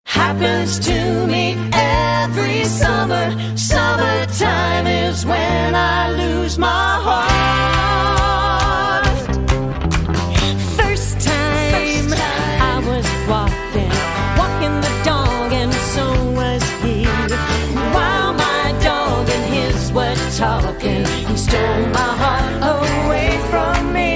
happens to me every summer. Summertime is when I lose my heart. First time I was walking the dog, and so was he. While my dog and his were talking, he stole my heart away from me.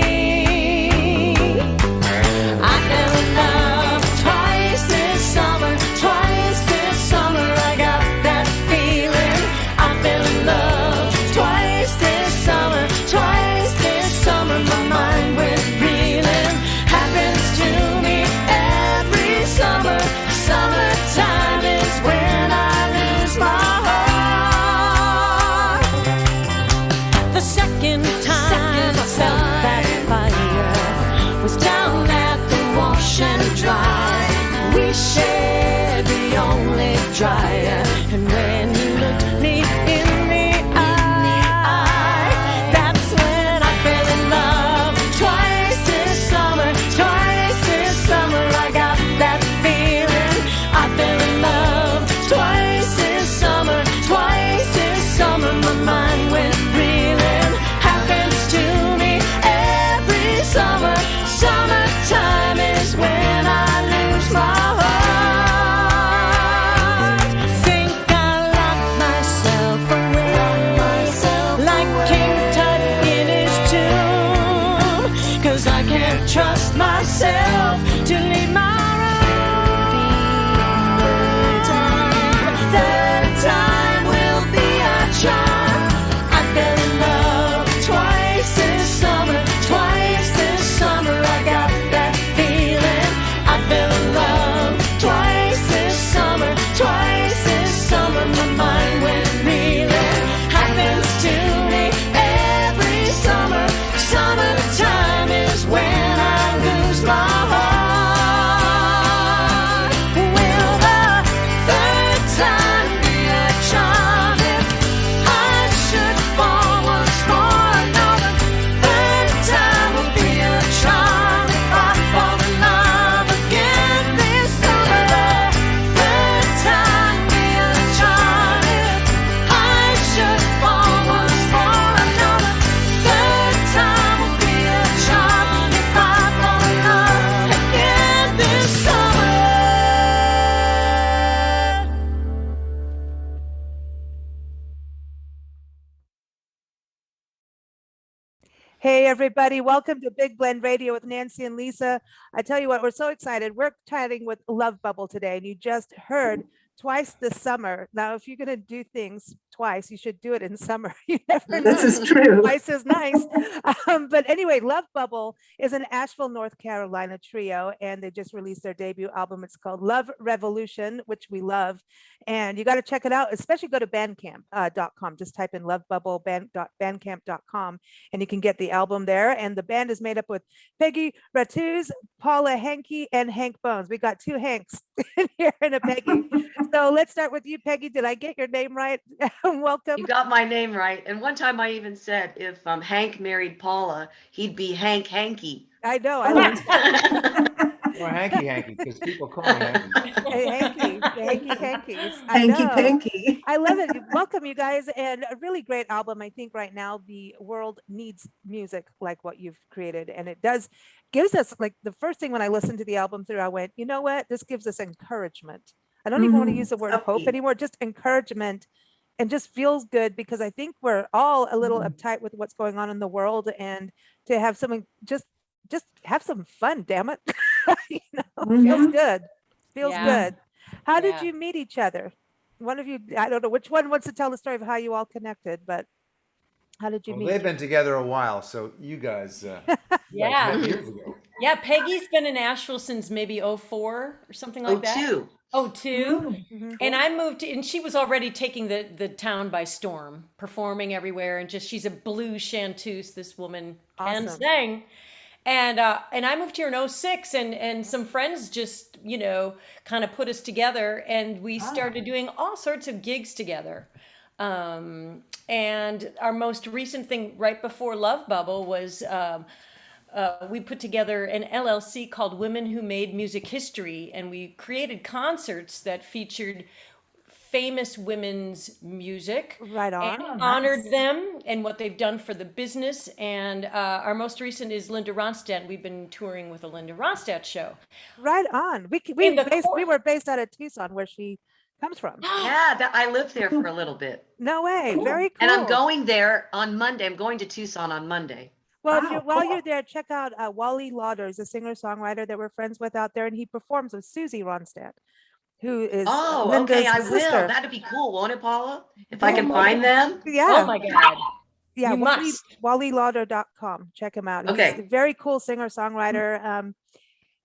I fell in love twice this summer. Twice this summer I got that feeling. I fell in love twice this summer. Twice this summer my mind went reeling. Happens to me every summer. Summertime is when I lose my heart. The second time I felt that fire was down at the wash and dry. We shared the only dryer, and when you looked me in the eye, that's when I fell in love. Twice this summer, twice this summer I got that feeling. I fell in love twice this summer. Twice this summer my mind went reeling. Happens to me every summer. Summertime is when I lose my heart. Think I locked myself away, like King Tut in his tomb, 'cause I can't trust myself to leave my room. Third time will be a charm. I fell in love twice this summer. Twice this summer I got that feeling. I fell in love twice this summer. Twice this summer my mind went reeling. Happens to me every summer. Summertime is when I lose my heart. Will the third time be a charm if I should fall once more? No, the third time will be a charm if I fall in love again this summer. The third time be a charm if I should fall once more. No, the third time will be a charm if I fall in love again this summer. Hey, everybody. Welcome to Big Blend Radio with Nancy and Lisa. I tell you what, we're so excited. We're chatting with Love Bubble today, and you just heard Twice this Summer. Now, if you're going to do things twice, you should do it in summer. You never know. This is true. Twice is nice. But anyway, Love Bubble is an Asheville, North Carolina trio, and they just released their debut album. It's called Love Revolution, which we love. And you got to check it out, especially go to bandcamp.com. Just type in lovebubble.bandcamp.com, and you can get the album there. And the band is made up with Peggy Ratuz, Paula Hankey, and Hank Bones. We got two Hanks in here and a Peggy. So let's start with you, Peggy. Did I get your name right? Welcome. You got my name right. And one time I even said if Hank married Paula, he'd be Hank Hanky. I know. I like Or hanky, because people call me hanky. Hey, hankies. I Hanky know. panky. I love it. Welcome, you guys, and a really great album. I think right now the world needs music like what you've created, and it gives us, like, the first thing when I listened to the album through, I went, you know what? This gives us encouragement. I don't even want to use the word hope anymore, just encouragement, and just feels good, because I think we're all a little uptight with what's going on in the world, and to have something, just have some fun, damn it. Feels good. Feels good. How did you meet each other? One of you, I don't know which one wants to tell the story of how you all connected, but how did you meet? They've been together a while, so you guys Yeah. met years ago. Yeah, Peggy's been in Asheville since maybe 04 or something like that. 02. 02. And I moved, and she was already taking the town by storm, performing everywhere, and she's a blues chanteuse, this woman, and Awesome. sang. And I moved here in 06, and some friends just, kind of put us together, and we started doing all sorts of gigs together. And our most recent thing right before Love Bubble was we put together an LLC called Women Who Made Music History, and we created concerts that featured famous women's music Right and on. honored them and what they've done for the business. And our most recent is Linda Ronstadt. We've been touring with a Linda Ronstadt show. Right on. In the We were based out of Tucson, where she comes from. Yeah, I lived there for a little bit. No way. Cool. Very cool. And I'm going there on Monday. I'm going to Tucson on Monday. Well, Wow, while cool. you're there, check out Wally Lauders, a singer-songwriter that we're friends with out there, and he performs with Susie Ronstadt, who is Oh, Linda's okay, I will. sister. That'd be cool, won't it, Paula? If I Yeah. can find them. Yeah. Oh my God. Yeah, You must. WallyLauder.com. Check him out. He's Okay. a very cool singer-songwriter.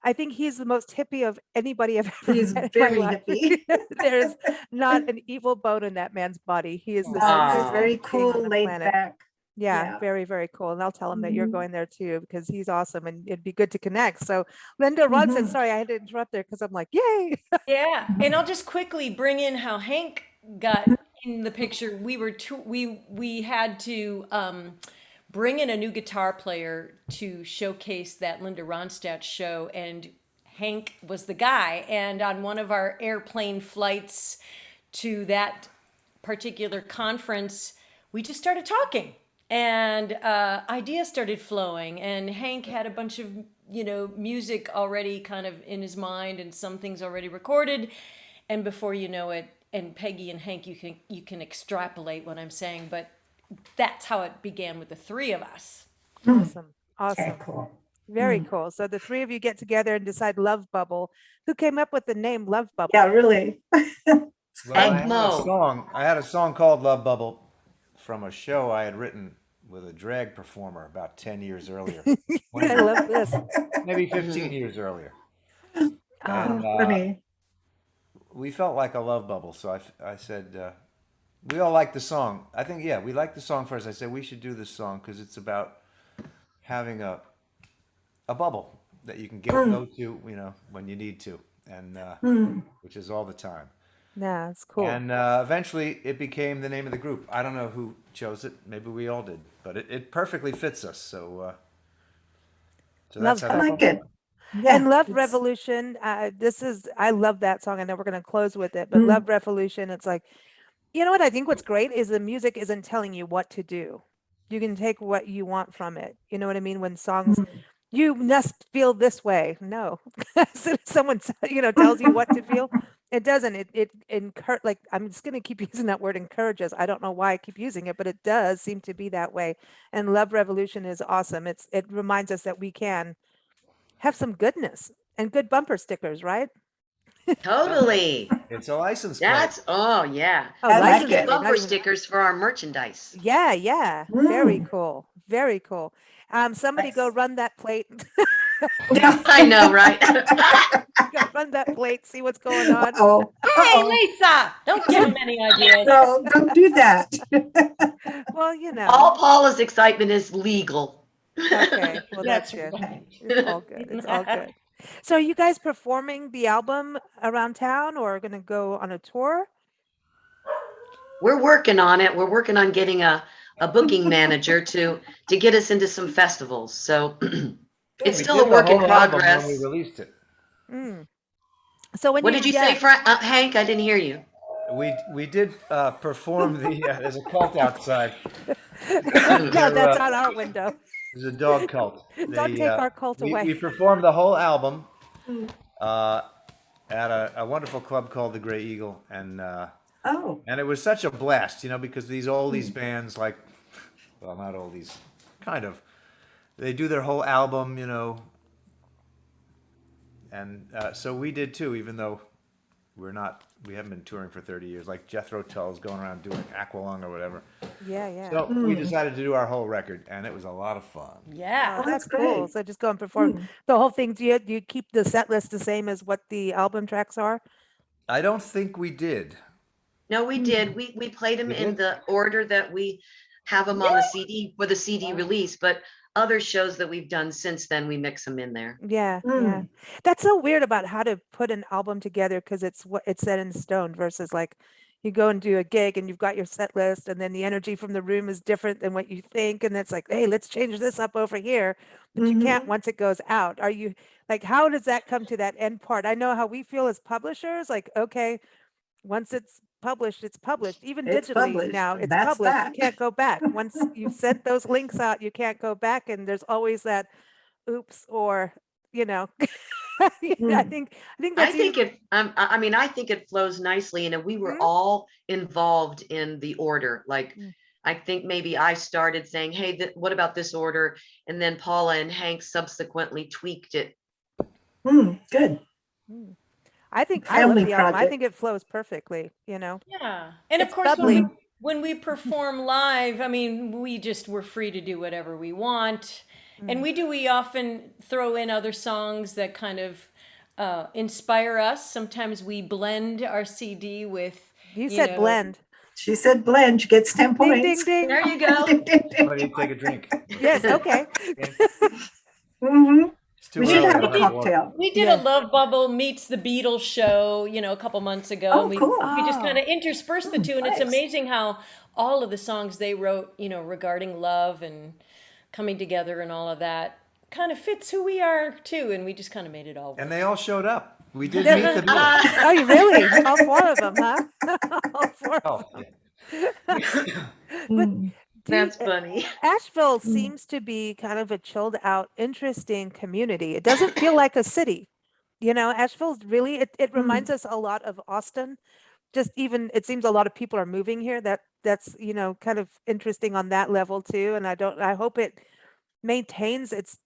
I think he's the most hippie of anybody I've ever He's met in very my life. hippie. There's not an evil bone in that man's body. He is the Aw. He's sweetest very thing on cool, the laid planet. back. Yeah, Yeah. very, very cool. And I'll tell him that you're Mhm. going there too, because he's awesome and it'd be good to connect. So Linda Ronstadt, Mhm. sorry, I had to interrupt there because I'm like, yay. Yeah, and I'll just quickly bring in how Hank got in the picture. We had to bring in a new guitar player to showcase that Linda Ronstadt show, and Hank was the guy. And on one of our airplane flights to that particular conference, we just started talking, and ideas started flowing. And Hank had a bunch of music already kind of in his mind, and some things already recorded. And before you know it, and Peggy and Hank, you can extrapolate what I'm saying, but that's how it began with the three of us. Awesome. Okay, Awesome. cool. Very cool. So the three of you get together and decide Love Bubble. Who came up with the name Love Bubble? Yeah, really. Well, I Hank had a Mo. song. I had a song called "Love Bubble" from a show I had written with a drag performer about 10 years earlier, I love this. maybe 15 years earlier. Oh, And funny. we felt like a love bubble. So I said, we all like the song. I think, yeah, we liked the song first. I said we should do this song because it's about having a bubble that you can go to, when you need to, and which is all the time. Yeah, it's cool. And eventually it became the name of the group. I don't know who chose it. Maybe we all did, but it perfectly fits us. So that's how Love I that like it. went. Yeah, And Love it's- Revolution, I love that song. I know we're going to close with it, but Love Revolution, it's like, you know what? I think what's great is the music isn't telling you what to do. You can take what you want from it. You know what I mean? When songs, you must feel this way. No, someone, tells you what to feel. It doesn't. It like, I'm just going to keep using that word, encourages. I don't know why I keep using it, but it does seem to be that way. And Love Revolution is awesome. It reminds us that we can have some goodness and good bumper stickers, right? Totally. It's a license plate. Oh yeah. Oh, I like license it. plate, not Bumper even- stickers for our merchandise. Yeah, yeah. Very Mm. cool. Very cool. Somebody go Nice. run that plate. I know, right? Go run that plate, see what's going on. Oh, Hey, Lisa, don't give him any ideas. no, don't do that. Well, All Paula's excitement is legal. Okay, well, that's That's good. right. It's all good. It's all good. So are you guys performing the album around town or going to go on a tour? We're working on it. We're working on getting a booking manager to get us into some festivals. So it's We still did a the work in whole album progress. when we released it. So when What did you say, Hank? I didn't hear you. We did perform the. There's a cult outside. Yeah, that's out our window. There's a dog cult. Don't take our cult we, away. We performed the whole album at a wonderful club called the Gray Eagle, and it was such a blast, because these oldies bands, like, well, not oldies, kind of, they do their whole album, and so we did too, even though we haven't been touring for 30 years, like Jethro Tull's going around doing Aqualung or whatever. Yeah, yeah. So we decided to do our whole record, and it was a lot of fun. Yeah. Oh, that's that's cool. great. So just go and perform the whole thing. Do you keep the set list the same as what the album tracks are? I don't think we did. No, we did. We played them You in did? the order that we have them on the CD for the CD release, but other shows that we've done since then, we mix them in there. Yeah, yeah. That's so weird about how to put an album together because it's set in stone versus like, you go and do a gig and you've got your set list, and then the energy from the room is different than what you think, and it's like, hey, let's change this up over here, but you can't Mhm. once it goes out. Are you like, how does that come to that end part? I know how we feel as publishers, like, okay, once it's published, it's published. Even It's digitally published. now, it's That's published. You that. can't go back. Once you've sent those links out, you can't go back. And there's always that oops, or, you know, yeah, Mm. I think I that's think even, it, I mean, I think it flows nicely, and we were Mhm. all involved in the order. Like, Mm. I think maybe I started saying, hey, what about this order? And then Paula and Hank subsequently tweaked it. Good. Mm. I think I love Family the album. I project. think it flows perfectly, you know. Yeah. And of It's course, bubbly. when we perform live, I mean, we're free to do whatever we want. And we often throw in other songs that kind of inspire us. Sometimes we blend our CD with, You you said know, blend. She said blend, she gets 10 Ding, ding, points. ding. There you go. Ding, ding, ding. Why don't you take a drink? Yes, okay. Okay? Mhm. It's too We should early. have I'll a have water. cocktail. we did Yeah. a Love Bubble meets the Beatles show, a couple months ago, Oh, and we cool. just kind Oh, of interspersed the two, and it's Nice. amazing how all of the songs they wrote, regarding love and coming together and all of that kind of fits who we are too, and we just kind of made it all work. And they all showed up. We did meet the Beatles. oh, you really? All four of them, huh? All four of Oh, them. yeah. But Mm, do you, That's funny. Asheville mm, seems to be kind of a chilled out, interesting community. It doesn't feel like a city. You know, Asheville's really, it reminds mm. us a lot of Austin. Just even, it seems a lot of people are moving here. That's, kind of interesting on that level too. And I hope it maintains its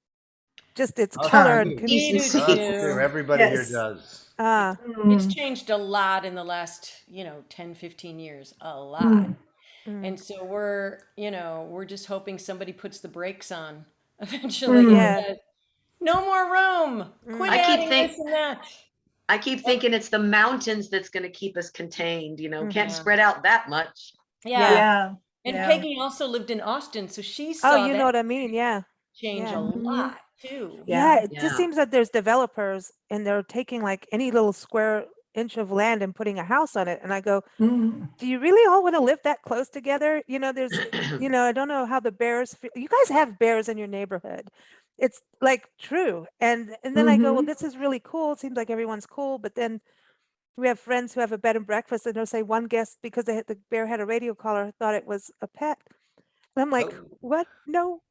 Us color Huh. and too. We do community. Decency. Us too. too. Everybody here Yes. does. Ah, It's Mm, changed a lot in the last, 10, 15 years, a lot. mm. mm, And so we're just hoping somebody puts the brakes on eventually and Mm. yeah. says, no more room. Quit Mm, I keep adding think this and that. I keep thinking it's the mountains that's going to keep us contained. mm, Can't Yeah. spread out that much. Yeah. yeah. Yeah. And Yeah. Peggy also lived in Austin, so she Oh, saw you know that what I mean? Yeah. change a Yeah. Mhm. lot too. Yeah, Yeah. it just Yeah. seems that there's developers and they're taking like any little square inch of land and putting a house on it. And I go, Mm. do you really all want to live that close together? There's, I don't know how the bears feel. You guys have bears in your neighborhood. It's like true. And then I go, well, Mhm. this is really cool. It seems like everyone's cool. But then we have friends who have a bed and breakfast and they'll say one guest, because the bear had a radio collar, thought it was a pet. And I'm like, Oh, what? No,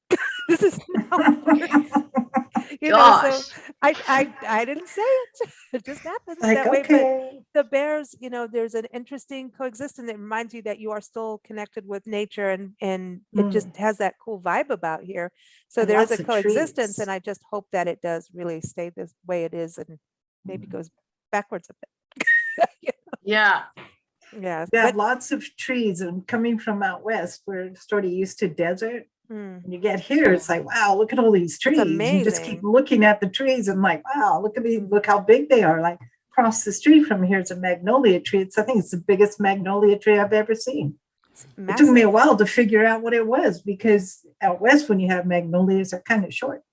this is not how it works. So Gosh. I didn't say it. It just happens Like, that way. But okay. the bears, there's an interesting coexistence that reminds you that you are still connected with nature, and it just Mm. has that cool vibe about here. So And there is a lots of coexistence, trees. and I just hope that it does really stay this way it is and maybe goes backwards a bit. Yeah. Yes, We have but lots of trees, and coming from out west, we're sort of used to desert. mm, When you get here, it's like, wow, look at all these trees. You just keep amazing. looking at the trees and like, wow, look at these, Mm. look how big they are. Like across the street from here is a magnolia tree. I think it's the biggest magnolia tree I've ever seen. It's It took me a massive while to figure out what it was, because out west, when you have magnolias, they're kind of short.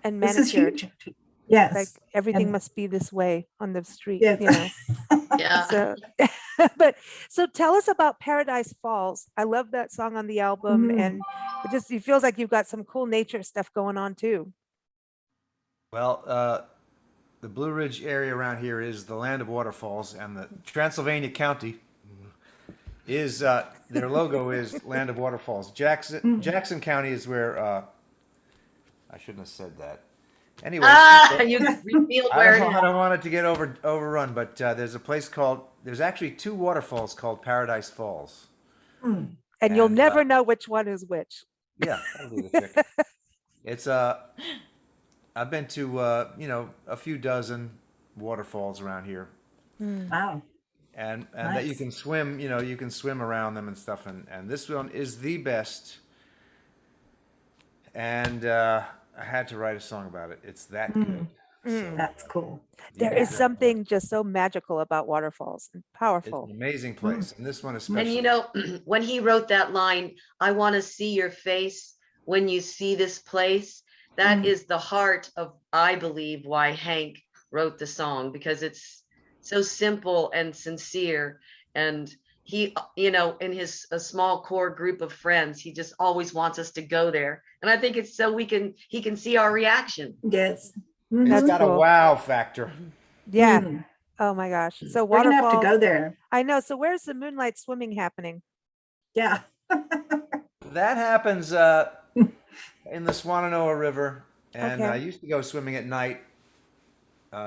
and This is manicured. huge. Like Yes. everything And must be this way on the street, yes. Yeah. So, so tell us about Paradise Falls. I love that song on the album, Mm. and it feels like you've got some cool nature stuff going on too. well, the Blue Ridge area around here is the land of waterfalls, and the Transylvania County is their logo is land of waterfalls. Jackson County is where I shouldn't have said that. Anyway, You revealed I where don't, it I is. don't want it to get overrun, but there's actually two waterfalls called Paradise Falls. Mm. And you'll And, never know which one is which. Yeah, that'll do the trick. It's I've been to a few dozen waterfalls around here, Wow. and that you Nice. can swim. You can swim around them and stuff. And this one is the best. And I had to write a song about it. It's that good. So That's cool. There yeah, is something just so magical about waterfalls and it's powerful. an amazing place, and this one And especially. when he wrote that line, I want to see your face when you see this place, that Mm. is the heart of, I believe, why Hank wrote the song, because it's so simple and sincere. And in his a small core group of friends, he just always wants us to go there. And I think it's so he can see our reaction. Yes. It's That's got a cool. wow factor. Yeah. Mhm. Oh my gosh. So We're gonna have to waterfalls. go there. I know. So where's the moonlight swimming happening? Yeah. That happens in the Swannanoa River, and I Okay. used to go swimming at night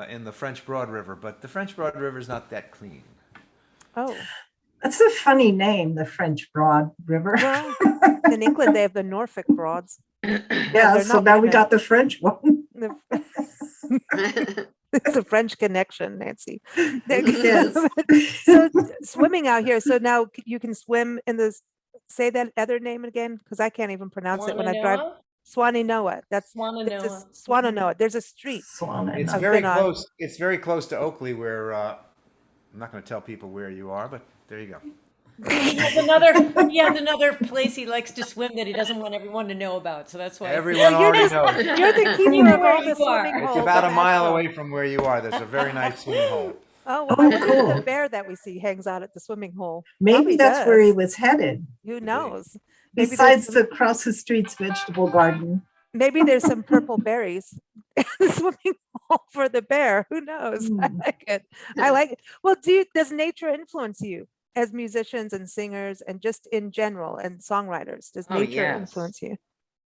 in the French Broad River, but the French Broad River is not that clean. Oh, That's a funny name, the French Broad River. well, in England they have the Norfolk Broads. Yeah, they're so not now we women. got the French one. The- It's a French connection, Nancy. Yes. So swimming out here. So now you can swim in this. Say that other name again, because I can't even pronounce it when I drive. Swannanoa? Swannanoa. That's Swannanoa. Swannanoa. There's a street. Swan and It's I've very been on. close. It's very close to Oakley, where I'm not going to tell people where you are, but there you go. He has another place he likes to swim that he doesn't want everyone to know about. So that's why. Everyone you're already just- knows. You're the You keeper know of where all the you are. swimming It's holes. about of a mile Asheville. away from where you are. There's a very nice swimming hole. Oh, Oh, well, I wonder if cool. the bear that we see hangs out at the swimming hole. Maybe Probably that's where he does. was headed. Who knows? Maybe there's Besides some, the across the street's vegetable garden. maybe there's some purple berries in the swimming hole for the bear. Who knows? I Hmm. like it. I like it. Well, does nature influence you as musicians and singers and just in general and songwriters? Does Oh, nature yes. influence you?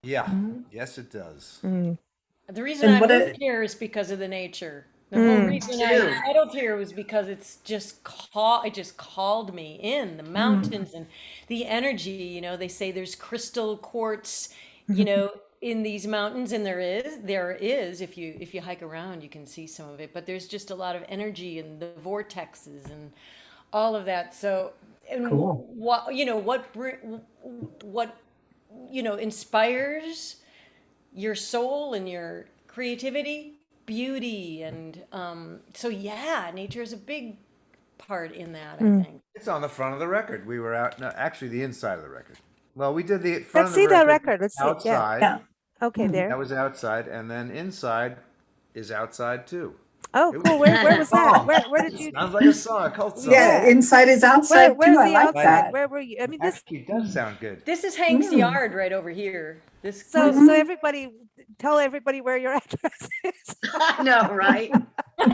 Yeah. Mhm. Yes, it does. Mm. The reason And I what moved a- here is because of the nature. The whole Mm. reason Too. I settled here was because it just called me in the mountains and the energy. They say there's crystal quartz, in these mountains, and there is. If you hike around, you can see some of it. But there's just a lot of energy and the vortexes and all of that. So, and Cool. what inspires your soul and your creativity, beauty, and so yeah, nature is a big part in that. I think. It's on the front of the record. We were out. No, actually, the inside of the record. Well, we did the front Let's of see the that record record. Let's see it. Yeah. outside. Yeah. Okay, Mm. there. That was outside, and then inside is outside too. Oh, It cool. was- Where was that? Song. Where did you? Sounds like a song, a cult song. Yeah, Yeah. inside is outside Where's too. I the like outside? that. Where were you? I mean, this. Actually, does sound good. This is Hank's Mm. yard right over here. This So everybody, tell everybody where your address is. I know, right? We've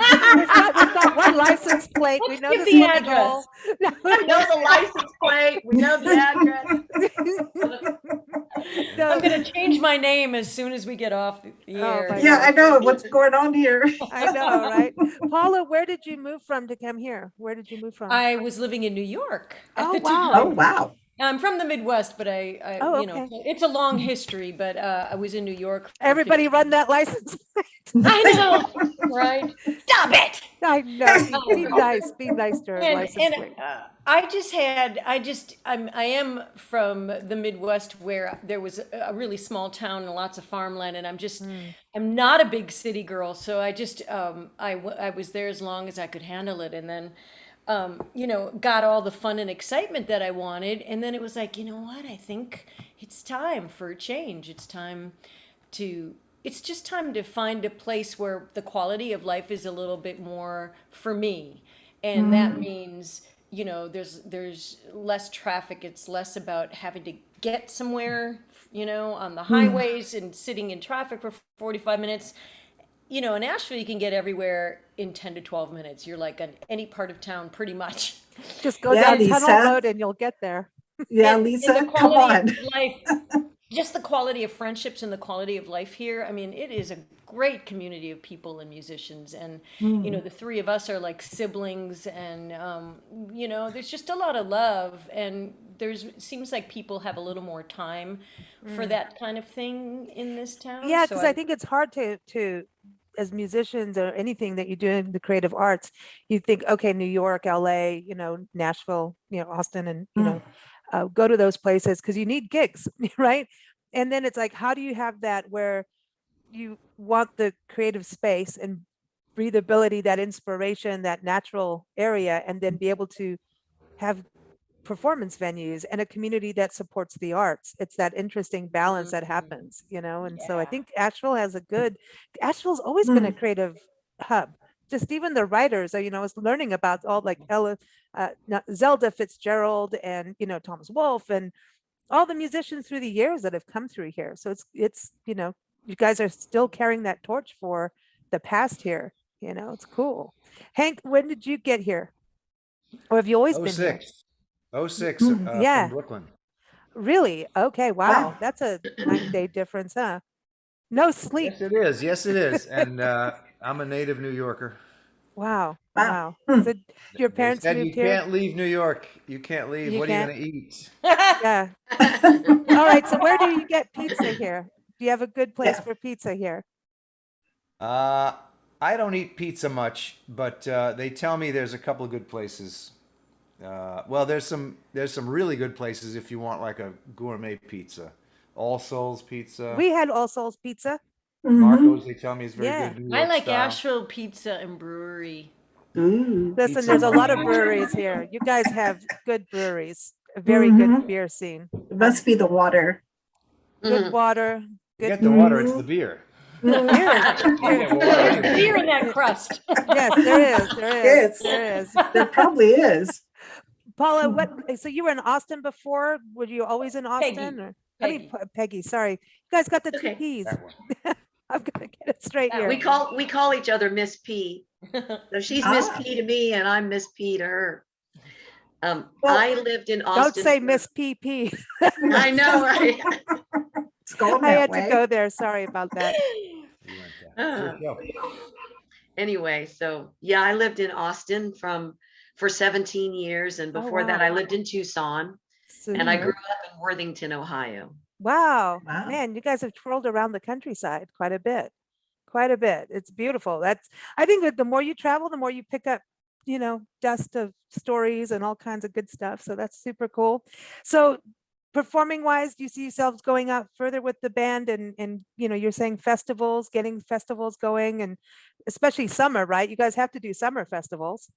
got one license plate. We Let's know give the the swimming address. hole. No, We know the license plate. We know the address. no. I'm gonna change my name as soon as we get off the Oh, air. my Yeah, I know what's going on here. I know, right? Paula, where did you move from to come here? Where did you move from? I was living in New York at Oh, the wow. Oh time. wow. I'm from the Midwest, but I Oh, you know, okay. it's a long history. But I was in New York. For Everybody 15 run that license plate. I know, right? Stop it. I know. Be nice. Be nice to her license plate. I am from the Midwest where there was a really small town and lots of farmland, and I'm not a big city girl, so I was there as long as I could handle it, and then got all the fun and excitement that I wanted, and then it was like, you know what? I think it's time for a change. It's just time to find a place where the quality of life is a little bit more for me. And that means, there's less traffic. It's less about having to get somewhere, on the highways and sitting in traffic for 45 minutes. In Asheville, you can get everywhere in 10 to 12 minutes. You're like on any part of town, pretty much. Just go Yeah, down Tunnel Lisa. Road and you'll get there. Yeah, And Lisa, the come quality on. of life, just the quality of friendships and the quality of life here. I mean, it is a great community of people and musicians, and the three of us are like siblings, and there's just a lot of love, and seems like people have a little more time for that kind of thing in this town. Yeah, So because I think it's hard to as musicians or anything that you do in the creative arts, you think, okay, New York, LA, Nashville, Austin, and go to those places because you need gigs, right? And then it's like, how do you have that where you want the creative space and breathability, that inspiration, that natural area, and then be able to have performance venues and a community that supports the arts? It's that interesting balance that happens, and so I Yeah. think Asheville's always been a creative hub. just even the writers, I was learning about all like Ella, Zelda Fitzgerald and, Thomas Wolfe and all the musicians through the years that have come through here. So it's, you guys are still carrying that torch for the past here. It's cool. Hank, when did you get here? Or have you always been here? 06. 06 Yeah. from Brooklyn. Really? Okay. Wow. Wow. That's a 9-day difference, huh? No sleep. Yes, it is. Yes, it is. And I'm a native New Yorker. Wow. Wow. Wow. So your They parents said moved you here? can't leave New York. You can't leave. You What can't? are you going to eat? Yeah. All right. So where do you get pizza here? Do you have a good place Yeah. for pizza here? I don't eat pizza much, but they tell me there's a couple of good places. Well, there's some really good places if you want like a gourmet pizza. All Souls Pizza. We had All Souls Pizza. Mhm. Marco's, they tell me, is very Yeah. good. New I York like style. Asheville pizza and brewery. Ooh. Listen, Pizza there's a lot of Market. breweries here. You guys have good breweries, a very good Mhm. beer scene, It must be the water. good Mhm. water, good Forget the water, it's Mhm. the beer. beer. You get water There's anyway. beer in that crust. Yes, there is. There is. Yes. There is. There probably is. Paula, so you were in Austin before? Were you always in Peggy. Austin? Or, Peggy. Peggy, sorry. You guys got the two Okay. P's. That one. I'm gonna get it straight That here. We call each other Miss P. So she's Miss Ah. P to me and I'm Miss P to her. Well, I lived in Austin. Don't say for- Miss PP. I know, right? It's going I that had way. to go there. Sorry about that. You went there. It's your show. Anyway, so yeah, I lived in Austin for 17 years, and Oh, before that, wow. I lived in Tucson, and I Super. grew up in Worthington, Ohio. Wow. Wow. Man, you guys have twirled around the countryside quite a bit. Quite a bit. It's beautiful. I think that the more you travel, the more you pick up, dust of stories and all kinds of good stuff. So that's super cool. So performing wise, do you see yourselves going out further with the band and you're saying festivals, getting festivals going, and especially summer, right? You guys have to do summer festivals.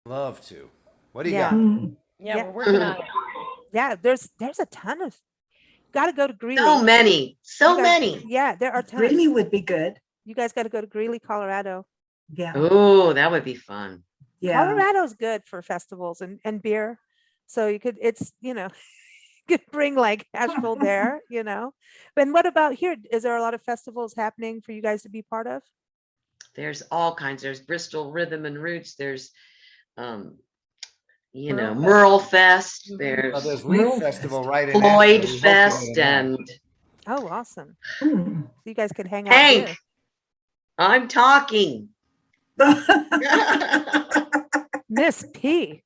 Love to. What do you Yeah. got? Mm. Yeah, Yeah. we're working on it. Yeah, there's a ton of, got to go to Greeley. So many, so You guys- many. Yeah, there are tons. Really would be good. You guys got to go to Greeley, Colorado. Yeah. Oh, that would be fun. Yeah. Colorado's good for festivals and beer. So you could, you could bring like Asheville there, But what about here? Is there a lot of festivals happening for you guys to be part of? There's all kinds. There's Bristol Rhythm and Roots. There's, Merle Merle Fest. Mhm. There's Well, there's Merle Leaf Fest. Festival right in Floyd Asheville. We hope to Fest, get in and Oh, awesome. Mm. So you guys could hang out Hank, here. I'm talking. Miss P.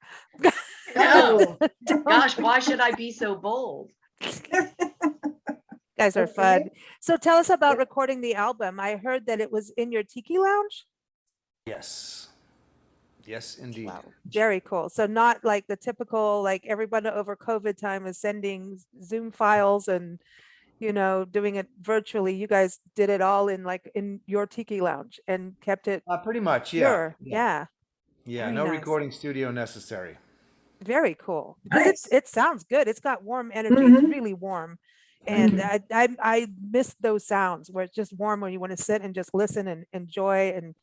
No, Don't- gosh, why should I be so bold? guys are Okay. fun. So tell us about recording the album. I heard that it was in your tiki lounge. Yes. Yes, indeed. Wow, very cool. So not like the typical, like everybody over COVID time is sending Zoom files and, doing it virtually. You guys did it all in your tiki lounge and kept it Pretty much, yeah. pure. Yeah, Yeah, very no nice. recording studio necessary. very cool. Because Nice. it sounds good. It's got warm energy. It's Mhm. really warm. Thank And you. I miss those sounds where it's just warm, where you want to sit and just listen and enjoy. And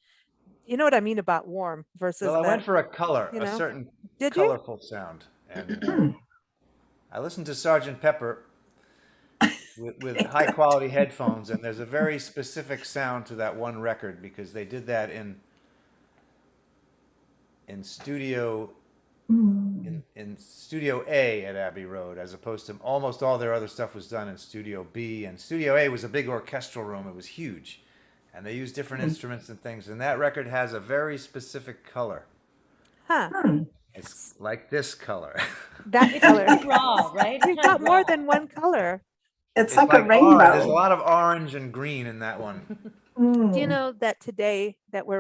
you know what I mean about warm versus Well, I went the, for a color, you a know, certain did you? colorful sound. And Mm. I listened to Sergeant Pepper with high quality headphones, and there's a very specific sound to that one record because they did that in studio Mm. in Studio A at Abbey Road, as opposed to almost all their other stuff was done in Studio B. And Studio A was a big orchestral room; it was huge, and they used different instruments and things. And that record has a very specific color. Huh? Mm. It's like this color. That It's color. raw, right? You've got more than one color. It's It's like a like orange. There's a rainbow. lot of orange and green in that one. Do you Mm. know that today that when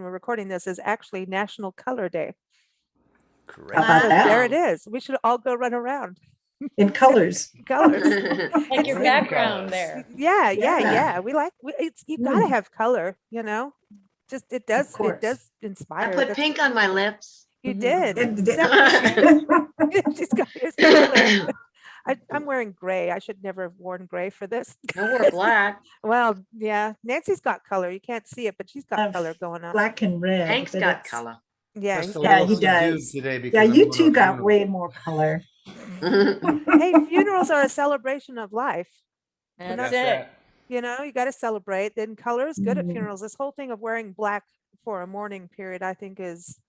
we're recording this is actually National Color Day? How Correct. about So that? there it is. We should all go run around. In colors. Colors. Like your Rain background colors. there. Yeah, Yeah. yeah. You gotta Mm. have color, Just it does course. inspire. I put That's- pink on my lips. You did. It- Except for she's got your color. I'm wearing gray. I should never have worn gray for this. I wore black. Well, yeah, Nancy's got color. You can't see it, but she's got color going on. Black and red. Hank's but got it's- color. Yeah. Just a Yeah, little he subdued does. today because Yeah, I'm you going to two a got funeral. way more color. Hey, funerals are a celebration of life. That's That's it. that. You know, you got to celebrate. Then color is good at Mhm. funerals. This whole thing of wearing black for a mourning period, I think is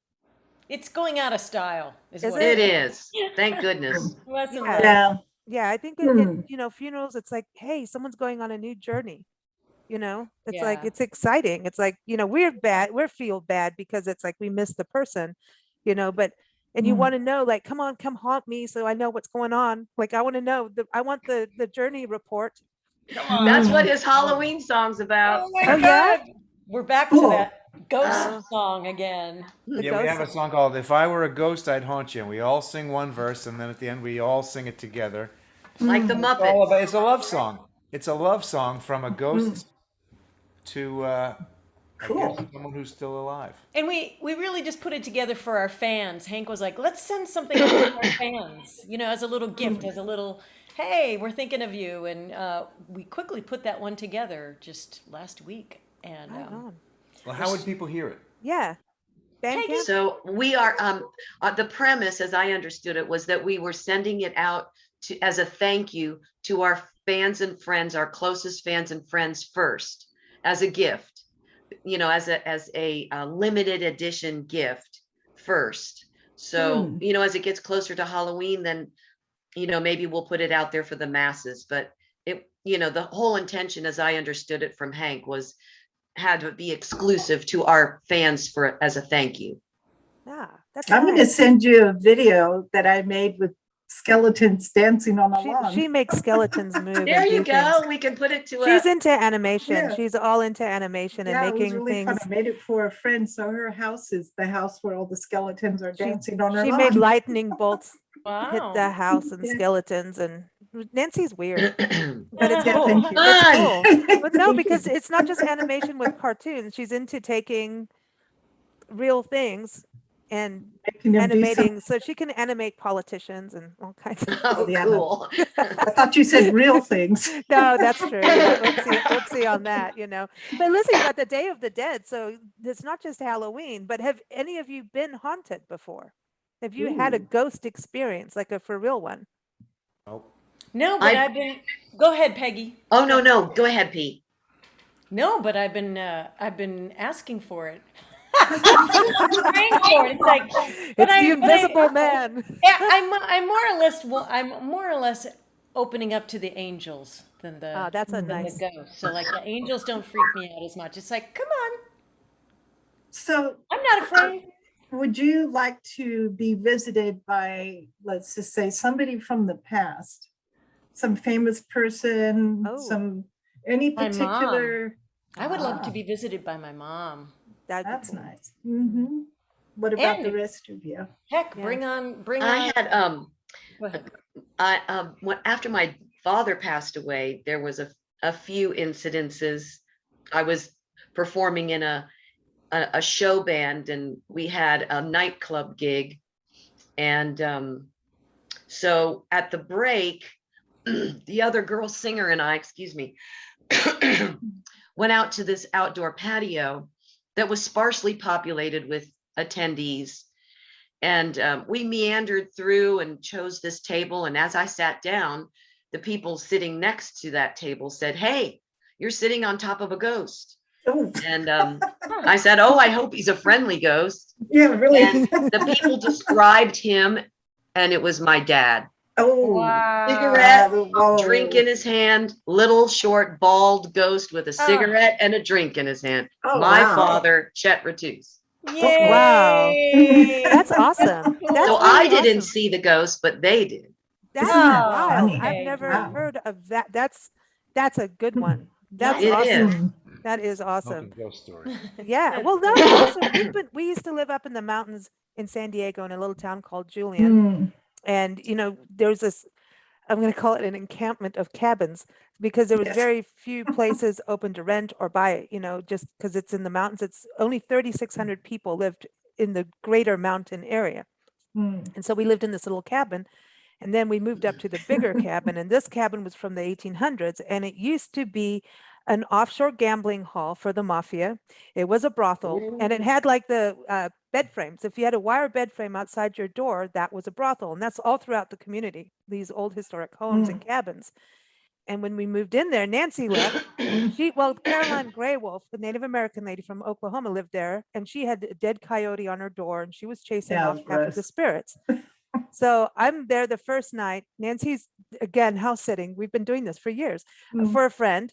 It's going out of style. Is Is what It it is. Thank goodness. Lesson Yeah. learned. Yeah. yeah, I think Hmm. you know, funerals, it's like, hey, someone's going on a new journey. You know, it's like Yeah. it's exciting. It's like, you know, we feel bad because it's like we miss the person, you know, but and you Mm. want to know, like, come on, come haunt me so I know what's going on. Like I want to know I want the journey report. Come on. That's Mm. what his Halloween song's about. Oh my Oh, yeah? God. We're back Cool. to that ghost Oh. song again. The Yeah, we have a ghost. song called "If I Were a Ghost, I'd Haunt You." And we all sing one verse, and then at the end, we all sing it together. Like the Mm. It's all Muppets. about, it's a love song. It's a love song from a ghost to, I Cool. guess, someone who's still alive. And we really just put it together for our fans. Hank was like, let's send something out to our fans, you know, as a little gift, as a little, hey, we're thinking of you. And we quickly put that one together just last week. And Right on. Well, how would people hear it? Yeah. Peggy, Bandcamp? So we are, the premise, as I understood it, was that we were sending it out to, as a thank you to our fans and friends, our closest fans and friends first, as a gift, you know, as a limited edition gift first. So, you know, as it gets closer to Halloween, then, you know, maybe we'll put it out there for the masses, but it, you know, the whole intention, as I understood it from Hank, was had to be exclusive to our fans for as a thank you. Yeah, that's I'm going to nice. send you a video that I made with skeletons dancing on a lawn. She makes skeletons move There and you do go. things. We can put it to She's a, into animation. Yeah. She's all into animation and Yeah, it was making really fun. things. I made it for a friend. So her house is the house where all the skeletons are She- dancing on her She lawn. made lightning bolts hit wow. the house and Yeah. skeletons, and Nancy's weird, but it's Yeah, cool. thank you. It's Fun. cool. But no, Thank because you. it's not just animation with cartoons. She's into taking real things and Making them do something. animating, so she can animate politicians and all kinds of. Oh, Yeah. cool. I thought you said real things. No, that's true. Yeah, whoopsie on that, you know. But listen, you got the Day of the Dead, so it's not just Halloween. But have any of you been haunted before? Have you had a Ooh. ghost experience, like a for real one? Nope. No, but I- I've been, go ahead, Peggy. Oh, no, no. Go ahead, Pete. No, but I've been asking for it. Praying for it. It's like, It's the invisible man. Yeah, I'm more or less opening up to the angels than the Oh, that's a than nice. the ghosts. So like the angels don't freak me out as much. It's like, come on, So I'm not afraid. would you like to be visited by, let's just say, somebody from the past? Some famous person, Oh. any My mom. particular? I would love to Ah, be visited by my mom. That'd be That's cool. nice. Hmm. What about the And- rest of you? Heck, Yeah. bring on. I had, Go ahead. after my father passed away, there was a few incidences. I was performing in a show band, and we had a nightclub gig. And so at the break, the other girl singer and I, excuse me, went out to this outdoor patio that was sparsely populated with attendees. And we meandered through and chose this table. And as I sat down, the people sitting next to that table said, "Hey, you're sitting on top of a ghost." Oh, And I said, "Oh, I hope he's a friendly ghost." yeah, really. And the people described him, and it was my dad. Oh, Wow. Cigarette, whoa. drink in his hand, little short bald ghost with a cigarette and a drink in his hand. Oh, My wow. father, Chet Rattus. Yay. Wow. That's awesome. cool. That's So really I didn't awesome. see the ghost, but they did. That's Isn't that wild. funny? I've never Wow. heard of that. That's a good one. That's It awesome. is. Mm. That is Smoking awesome. ghost story. Yeah. Well, no, also, we used to live up in the mountains in San Diego in a little town called Julian. Mm. And, you know, there's this, I'm going to call it an encampment of cabins because there was Yes. very few places open to rent or buy, you know, just because it's in the mountains. It's only 3,600 people lived in the greater mountain area. Mm. And so we lived in this little cabin. And then we moved up to the bigger cabin, and this cabin was from the 1800s, and it used to be an offshore gambling hall for the mafia. It was a brothel, and it had like the bed frames. If you had a wire bed frame outside your door, that was a brothel, and that's all throughout the community, these old historic homes and cabins. And when we moved in there, Nancy left. Caroline Gray Wolf, the Native American lady from Oklahoma, lived there, and she had a dead coyote on her door, and she was chasing Yeah, off half of the gross. spirits. So I'm there the first night. Nancy's again house sitting. We've been doing this for years for a friend.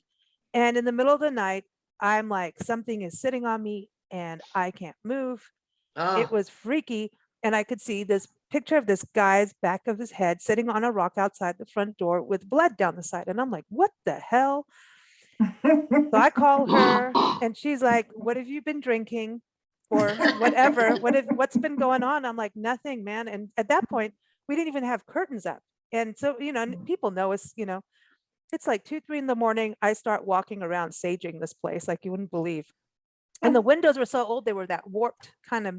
And in the middle of the night, I'm like, something is sitting on me and I can't move. It Oh, was freaky. And I could see this picture of this guy's back of his head sitting on a rock outside the front door with blood down the side. And I'm like, what the hell? So I call her and she's like, what have you been drinking? Or whatever, what's been going on? I'm like, nothing, man. And at that point, we didn't even have curtains up. And so, people know us, it's like 2, 3 in the morning. I start walking around saging this place like you wouldn't believe. And the windows were so old, they were that warped kind of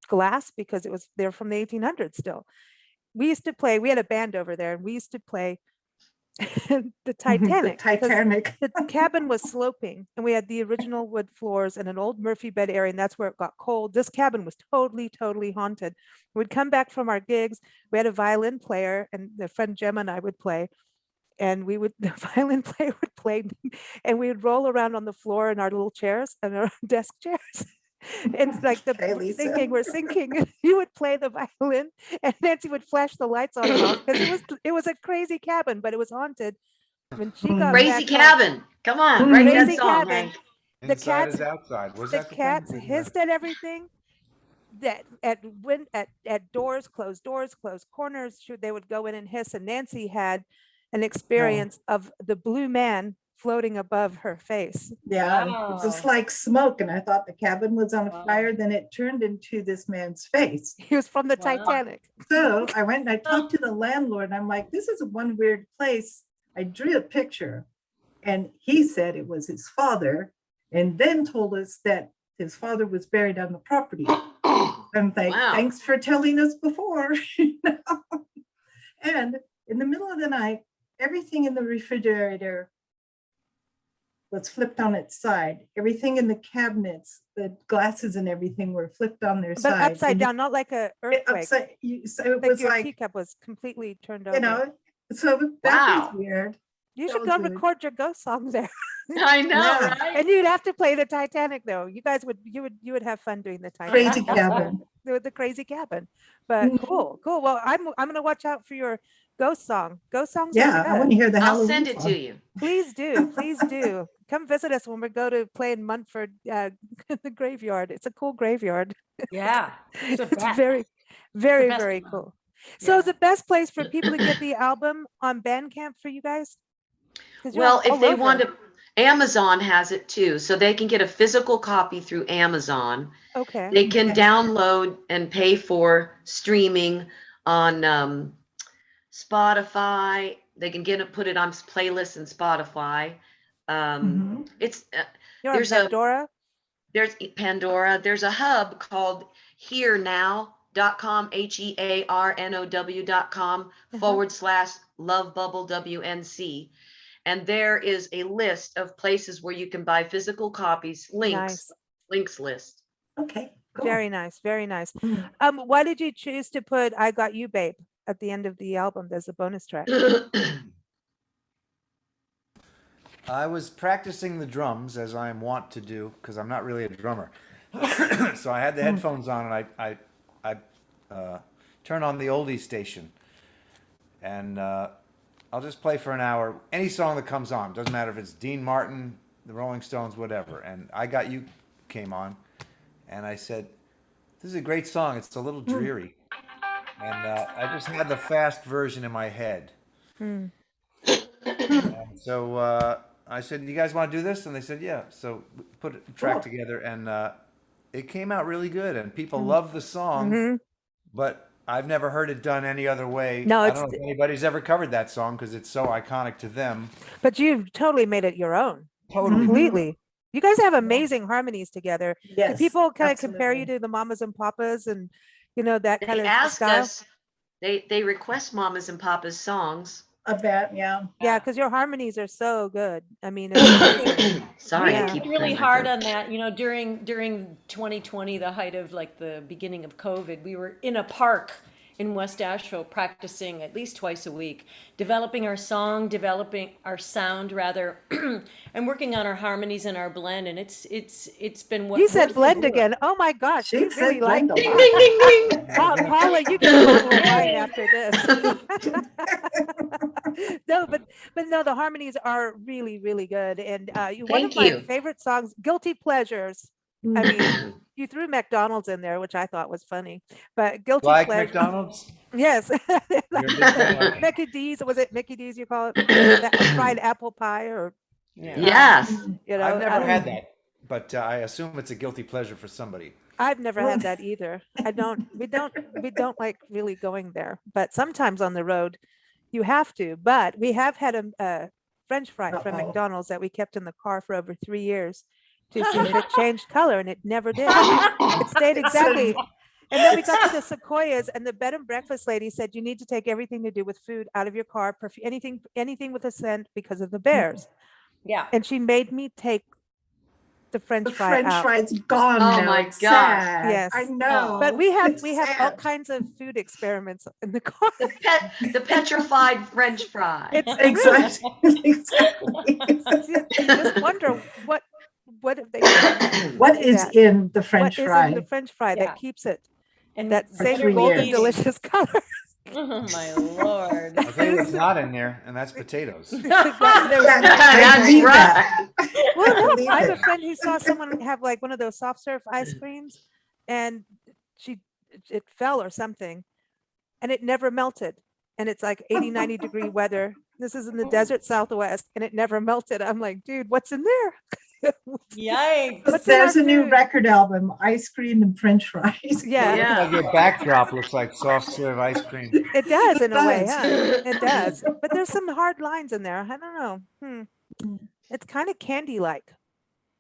glass because they're from the 1800s still. We used to play, we had a band over there, and we used to play the Titanic. The Titanic. The cabin was sloping, and we had the original wood floors and an old Murphy bed area, and that's where it got cold. This cabin was totally haunted. We'd come back from our gigs. We had a violin player, and the friend Gemma and I would play, and the violin player would play, and we would roll around on the floor in our little chairs and our desk chairs. It's like Okay, Lisa. we're sinking. You would play the violin, and Nancy would flash the lights on and off because it was a crazy cabin, but it was haunted. When she got crazy back home, cabin. Come on, write that Crazy song, cabin. Hank. The Inside cats- is outside. Was the that cats thing? hissed at everything. That at doors, closed corners, they would go in and hiss. And Nancy had an experience of the blue man floating above her face. Yeah, it was Wow. like smoke, and I thought the cabin was on Wow. fire. Then it turned into this man's face. He was from the Wow. Titanic. So I went and I talked to the landlord, and I'm like, this is one weird place. I drew a picture, and he said it was his father, and then told us that his father was buried on the property. I'm like, Wow. thanks for telling us before. And in the middle of the night, everything in the refrigerator was flipped on its side. Everything in the cabinets, the glasses and everything were flipped on their But side. upside And down, not like a earthquake. so it Like was your like, teacup was completely turned over. So that Wow. was weird. You that should was go weird. record your ghost song there. I know, Yeah. right? And you'd have to play the Titanic though. You guys you would have fun doing the Crazy Titanic. cabin. The crazy cabin. But Mhm. cool. Well, I'm gonna watch out for your ghost song. Ghost songs. Yeah, I want to hear the I'll Halloween send it song. to you. Please do. Come visit us when we go to play in Munford, the graveyard. It's a cool graveyard. Yeah. It's a It's best. very best very one. cool. So is Yeah. the best place for people to get the album on Bandcamp for you guys? 'Cause you're Well, if all they want over. to, Amazon has it too, so they can get a physical copy through Amazon. Okay. They can Okay. download and pay for streaming on Spotify. They can put it on playlists in Spotify. Mhm. It's You're on there's a- Pandora. there's Pandora. There's a hub called hearnow.com, hearnow.com /Love Bubble WNC. And there is a list of places where you can buy physical copies, links list. Okay. Cool. Very nice. Mm. Why did you choose to put "I Got You, Babe" at the end of the album as a bonus track? I was practicing the drums as I am wont to do because I'm not really a drummer. So I had the headphones on and I turn on the oldie station, and I'll just play for an hour any song that comes on. Doesn't matter if it's Dean Martin, the Rolling Stones, whatever. And "I Got You" came on, and I said, "This is a great song. It's a little dreary," and I just had the fast version in my head. Hmm. And so I said, "You guys want to do this?" And they said, "Yeah." So we put a track Cool. together, and it came out really good. And people love the song, Mhm. but I've never heard it done any other way. No, I it's- don't know if anybody's ever covered that song because it's so iconic to them. But you totally made it your own. Totally. Completely. You guys have amazing harmonies together. Do Yes. people kind of compare you absolutely. to the Mamas and Papas and that They kind of asked style? us, They request Mamas and Papas songs. I bet, yeah. Yeah, because your harmonies are so good. I mean, it's amazing. Sorry Yeah. to keep Really cutting my hard throat. on that, you know, during 2020, the height of like the beginning of COVID, we were in a park in West Asheville practicing at least twice a week, developing our song, developing our sound rather, and working on our harmonies and our blend. And it's been what You said worth the blend work. again. Oh my gosh, She you really said like blend a me. Ding, lot. ding, ding, ding. Paula, you get a bottle of wine after this. No, but no, the harmonies are really, really good. And one of Thank my you. favorite songs, "Guilty Pleasures." I mean, you threw McDonald's in there, which I thought was funny. But "Guilty Like Pleasures," McDonald's? yes. You're a big fan? Okay. Mickey D's, was it Mickey D's you call it? Fried apple pie, or Yeah. Yes. you know? I've never had that, but I assume it's a guilty pleasure for somebody. I've never had that either. We don't like really going there, but sometimes on the road you have to. But we have had a French fry from Uh-oh. McDonald's that we kept in the car for over 3 years to see if it changed color, and it never did. It stayed exactly. And then we got to the Sequoias, and the bed and breakfast lady said, "You need to take everything to do with food out of your car, anything with a scent, because of the bears." Yeah. And she made me take the French The fry French out. fry's gone Oh now. my It's gosh. sad. Yes. I know. But we have It's all sad. kinds of food experiments in the car. The petrified French fry. It's Exactly. Exactly. you just wonder what have they done What to is that? in the French What is fry? in the French fry Yeah. that keeps it And that For same 3 golden years. delicious color? Oh my Lord. I'll tell you what's not in there, and that's potatoes. There's That's believe right. well, no, believe I have a it. friend who saw someone have like one of those soft serve ice creams, and it fell or something, and it never melted. And it's like 80, 90 degree weather. This is in the desert Southwest, and it never melted. I'm like, dude, what's in there? Yikes. What's in There's our a new food? record album, Ice Cream and French Fries. Yeah, Yeah. Like your backdrop looks like soft serve ice cream. it does in a way, does. huh? It does. But there's some hard lines in there. I don't know. It's kind of candy-like.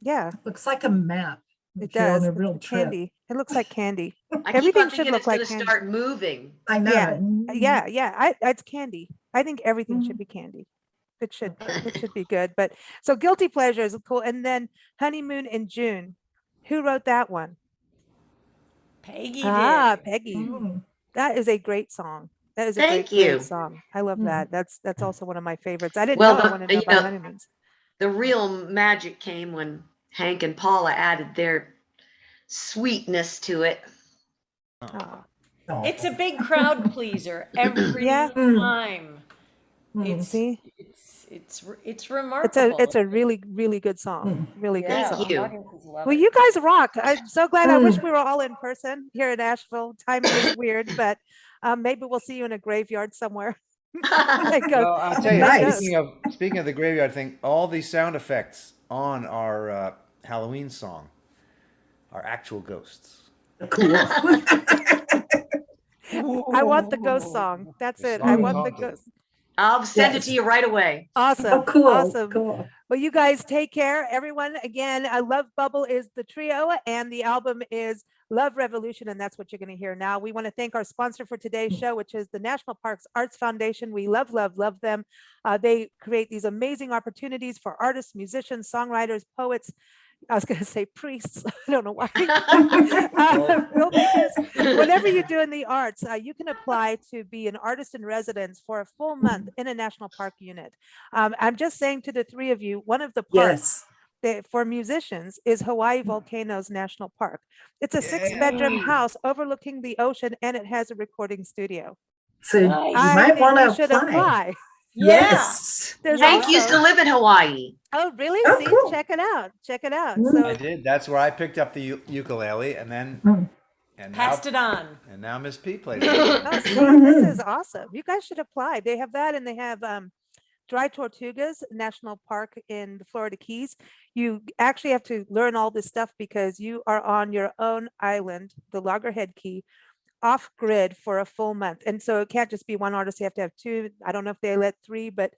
Yeah, Looks like a map. it if you're does. on a It's real trip. candy. It looks like candy. I keep Everything on should thinking look it's like going to candy. start moving. I know. Yeah. it. Yeah. It's candy. I think everything should be candy. It should be good. But so guilty pleasure is cool. And then honeymoon in June. Who wrote that one? Peggy Ah, did. Peggy. Mm. That is a great song. That is a Thank great you. song. I love Mm. that. That's also one of my favorites. I didn't Well, know I wanted to know you about know, honeymoons. The real magic came when Hank and Paula added their sweetness to it. Ah. Oh. It's a big crowd pleaser every Yeah. time. Mm. It's See? it's remarkable. It's a really, really good song. Really good Yeah, song. you. audiences love Well, it. you guys rock. I'm so glad. I wish Mm. we were all in person here in Asheville. Timing is weird, but maybe we'll see you in a graveyard somewhere. Like a- Well, I'll tell you, Nice. speaking of the graveyard thing, all these sound effects on our Halloween song are actual ghosts. Cool. I want the ghost song. That's The it. song I is want the haunted. ghost. I'll send Yes. it to you right away. Awesome. Oh, cool. Awesome. Cool. Well, you guys take care, everyone. Again, I Love Bubble is the trio, and the album is Love Revolution, and that's what you're going to hear now. We want to thank our sponsor for today's show, which is the National Parks Arts Foundation. We love them. They create these amazing opportunities for artists, musicians, songwriters, poets. I was going to say priests. I don't know why. Filmmakers, whatever you do in the arts, you can apply to be an artist in residence for a full month in a national park unit. I'm just saying to the three of you, one of the parks Yes. for musicians is Hawaii Volcanoes National Park. It's a 6-bedroom house overlooking the ocean, and it has a recording studio. So you Nice. I might think want you to should apply. apply. Yes. There's Hank also- used to live in Hawaii. Oh, really? Oh, See, cool. check it out. Check it out. Mm. So I did. That's where I picked up the ukulele, and then Mm. and Passed it on. now Miss P played it. Oh, see, this is awesome. You guys should apply. They have that, and they have Dry Tortugas National Park in the Florida Keys. You actually have to learn all this stuff because you are on your own island, the Loggerhead Key, off grid for a full month. And so it can't just be one artist. You have to have two. I don't know if they let three, but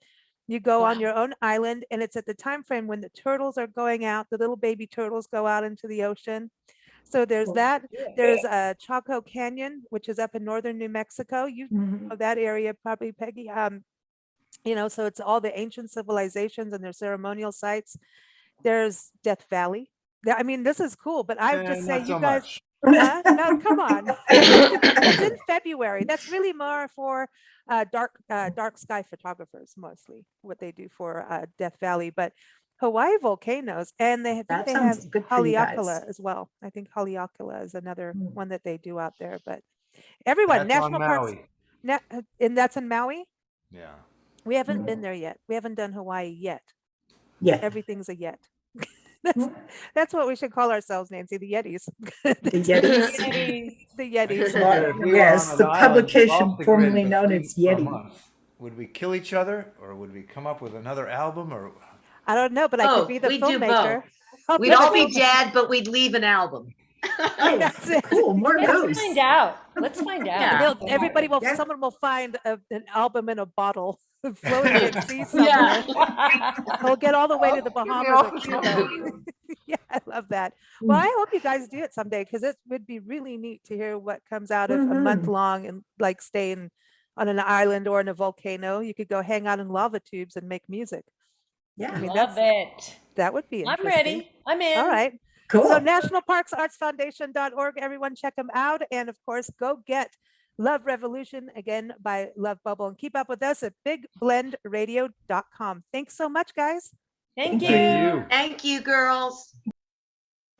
you go on your own island, and it's at the time frame when the turtles are going out. The little baby turtles go out into the ocean. So there's Cool. that. There's Chaco Canyon, which is up in northern New Mexico. You Mhm. know that area probably, Peggy. You know, so it's all the ancient civilizations and their ceremonial sites. There's Death Valley. I mean, this is cool, but I would just say Not you so guys, much. no, come on. It's in February. That's really more for dark sky photographers, mostly what they do for Death Valley. But Hawaii volcanoes, and they think That they sounds have good for you guys. Haleakala as well. I think Haleakala is another Mm. one that they do out there. But everyone, That's on national parks, Maui. and that's in Maui. Yeah. We haven't Mm. been there yet. We haven't done Hawaii yet. Yeah. Everything's a yet. That's what we should call ourselves, Nancy, the Yetis. The Yetis. The Yetis. Well, If we were yes, on the an island publication off the grid formerly for known a as Yeti. month, would we kill each other, or would we come up with another album, or I don't know, but I Oh, could be the we'd do filmmaker. I'll We'd be the all be filmmaker. dead, but we'd leave an album. Oh, That's it. cool. More Let's ghosts. find out. Let's find out. Yeah. Everybody will, Yeah. someone will find an album in a bottle floating at sea somewhere. He'll get all the way to the Bahamas or Cuba. Yeah, I love that. Well, I hope you guys do it someday, because it would be really neat to hear what comes out of a month Mhm. long and like staying on an island or in a volcano. You could go hang out in lava tubes and make music. Yeah. I mean, Love it. that would be I'm interesting. ready. I'm in. All right. Cool. So nationalparksartsfoundation.org, everyone check them out. And of course, go get Love Revolution again by Love Bubble, and keep up with us at bigblendradio.com. Thanks so much, guys. Thank you. Thank you. Thank you, girls.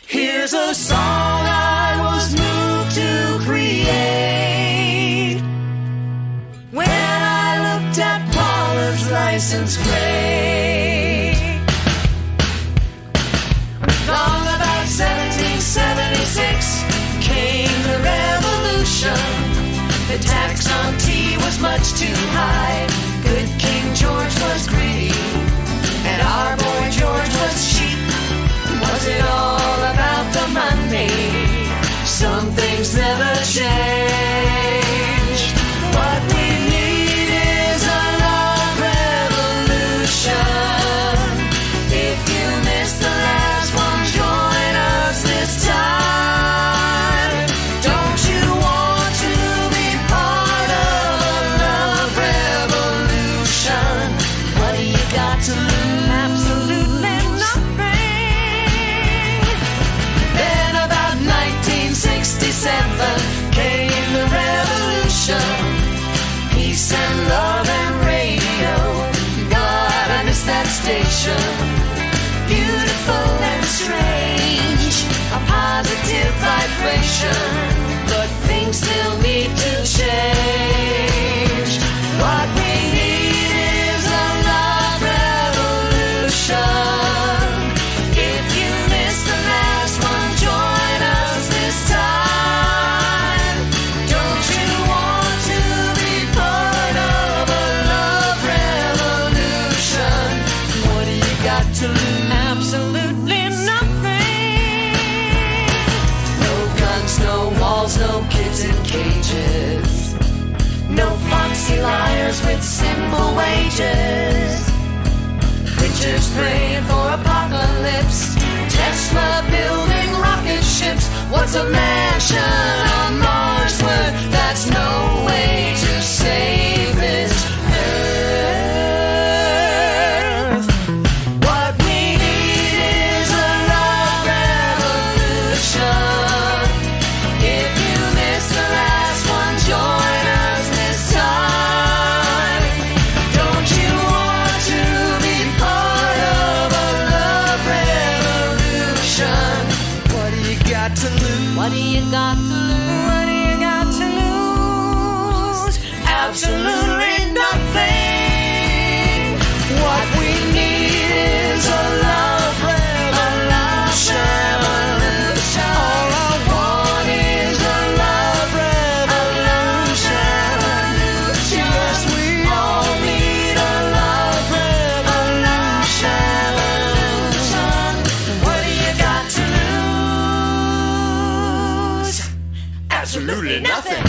Here's a song I was moved to create when I looked at Paula's license plate. Long about 1776 came the revolution. The tax on tea was much too high. Good King George was greedy, and our boy George was cheap. Was it all about the money? Some things never change. What we need is a love revolution. If you missed the last one, join us this time. Don't you want to be part of a love revolution? What do you got to lose? Absolutely nothing. Then about 1967 came the revolution. Peace and love and radio. God, I miss that station. Beautiful and strange, a positive vibration, but things still need to change. What we need is a love revolution. If you missed the last one, join us this time. Don't you want to be part of a love revolution? What do you got to lose? Absolutely nothing. No guns, no walls, no kids in cages. No foxy liars with simple wages. Preachers praying for apocalypse. Tesla building rocket ships. What's a mansion on Mars worth? That's no way to save this earth. What we need is a love revolution. If you missed the last one, join us this time. Don't you want to be part of a love revolution? What do you got to lose? What do you got to lose? What do you got to lose? Absolutely nothing. What we need is a love revolution. All I want is a love revolution. Yes, we all need a love revolution. What do you got to lose? Absolutely nothing.